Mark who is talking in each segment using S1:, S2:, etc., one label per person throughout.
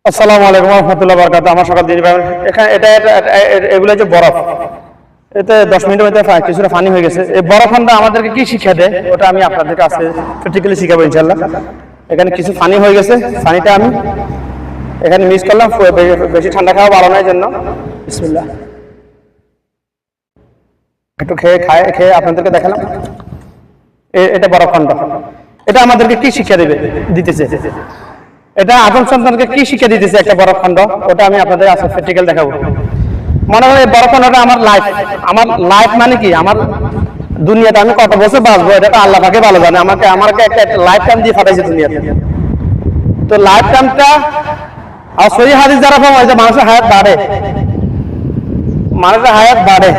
S1: আসসালামু আলাইকুম ওয়া রাহমাতুল্লাহি ওয়া বারাকাতুহু। আমার সকাল দিন এখানে এগুলো যে বরফ, এতে 10 মিনিটের মধ্যে কিছুটা পানি হয়ে গেছে। এই বরফটা আমাদেরকে কি শিক্ষা দেয় ওটা আমি আপনাদেরকে আজকে প্র্যাকটিক্যালি শিখাবো ইনশাআল্লাহ। এখানে কিছু পানি হয়ে গেছে, পানিটা আমি এখানে মিক্স করলাম, বেশি ঠান্ডা খাওয়া ভালো নয় জন্য। বিসমিল্লাহ। একটু খেয়ে আপনাদেরকে দেখালাম। এটা বরফ খন্ড। এটা আমাদেরকে কি শিক্ষা দিতেছে, এটা আদম সন্তানকে কি শিক্ষা দিতেছে একটা বরফ খন্ড, ওটা আমি আপনাদের আজকে প্র্যাকটিক্যাল দেখাবো। মনে হয় এই বরফ খন্ডটা আমার লাইফ মানে কি, আমার দুনিয়াতে আমি কত বছর বাঁচবো এটা তো আল্লাহ পাকে ভালো জানে। আমাকে একটা লাইফ টাইম দিয়ে ফাটাইছে দুনিয়াতে। তো লাইফ টাইমটা আর সহি হাদিস দ্বারা পাওয়া যায় মানুষের হায়াত বাড়ে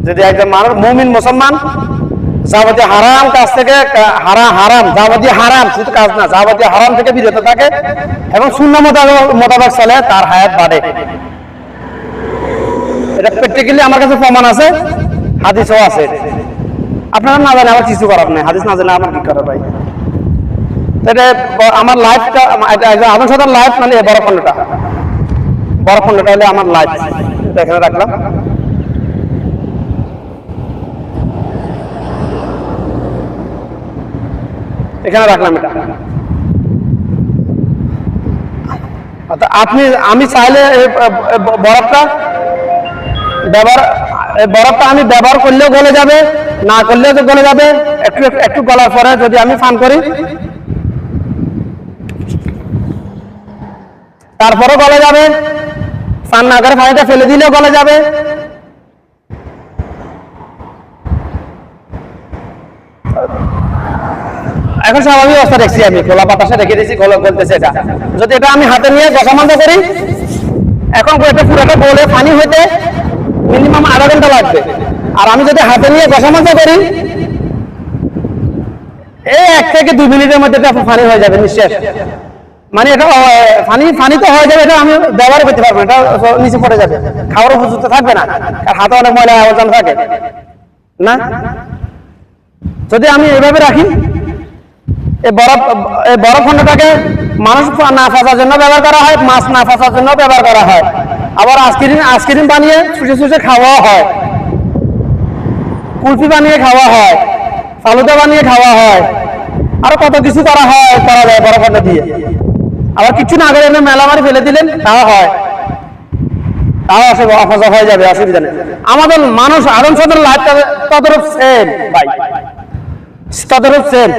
S1: যদি একজন মানুষ মুমিন মুসলমান যাবতীয় হারাম কাজ থেকে যাবতীয় হারাম শুধু কাজ না, যাবতীয় হারাম থেকে বিরত থাকে এবং শূন্য মোতাবেক চলে, তার হায়াত বাড়ে। এটা প্র্যাকটিক্যালি আমার কাছে প্রমাণ আছে, হাদিসও আছে। আপনারা না জানেন আমার কিছু করার নেই, হাদিস না জানে আমার কি করার ভাই। এটা আমার লাইফটা, আদম সন্তান লাইফ মানে বড় খন্ডটা হলে আমার লাইফ। এখানে রাখলাম। এখানে রাখলাম এটা। আমি চাইলে বরফটা আমি ব্যবহার করলেও গলে যাবে, না করলেও গলে যাবে। একটু গলার পরে যদি আমি পান করি তারপরে গলে যাবে, পান না করে পানিটা ফেলে দিলেও গলে যাবে। এখন স্বাভাবিক অবস্থা দেখছি, আমি খোলা বাতাসে রেখে দিয়েছি, গলতেছে। এটা যদি এটা আমি হাতে নিয়ে গসামান্ত করি, এখন এটা পুরোটা বলে পানি হইতে মিনিমাম আধা ঘন্টা লাগবে। আর আমি যদি হাতে নিয়ে গসামান্ত করি, এই 1 থেকে 2 মিনিটের মধ্যে এটা পানি হয়ে যাবে নিঃশেষ। মানে এটা পানি তো হয়ে যাবে, এটা আমি ব্যবহার করতে পারবো, এটা নিচে পড়ে যাবে, খাওয়ার উপযুক্ত থাকবে না, আর হাতে অনেক ময়লা আবর্জনা থাকে না। যদি আমি এইভাবে রাখি, এই বরফ খন্ডটাকে মানুষ না ফাঁসার জন্য ব্যবহার করা হয়, মাছ না ফাঁসার জন্য ব্যবহার করা হয়, আবার আইসক্রিম বানিয়ে ছুটে খাওয়া হয়, কুলফি বানিয়ে খাওয়া হয়, ফালুদা বানিয়ে খাওয়া হয়, আরো কত কিছু করা যায় বরফ খন্ড দিয়ে। আবার কিছু না করে মেলা মারি ফেলে দিলেন, তাও হয়, তাও অফাজা হয়ে যাবে, অসুবিধা নেই। আমাদের মানুষ আদম সন্তানের লাইফটা ততরূপ সেম ভাই, ততরূপ সেম।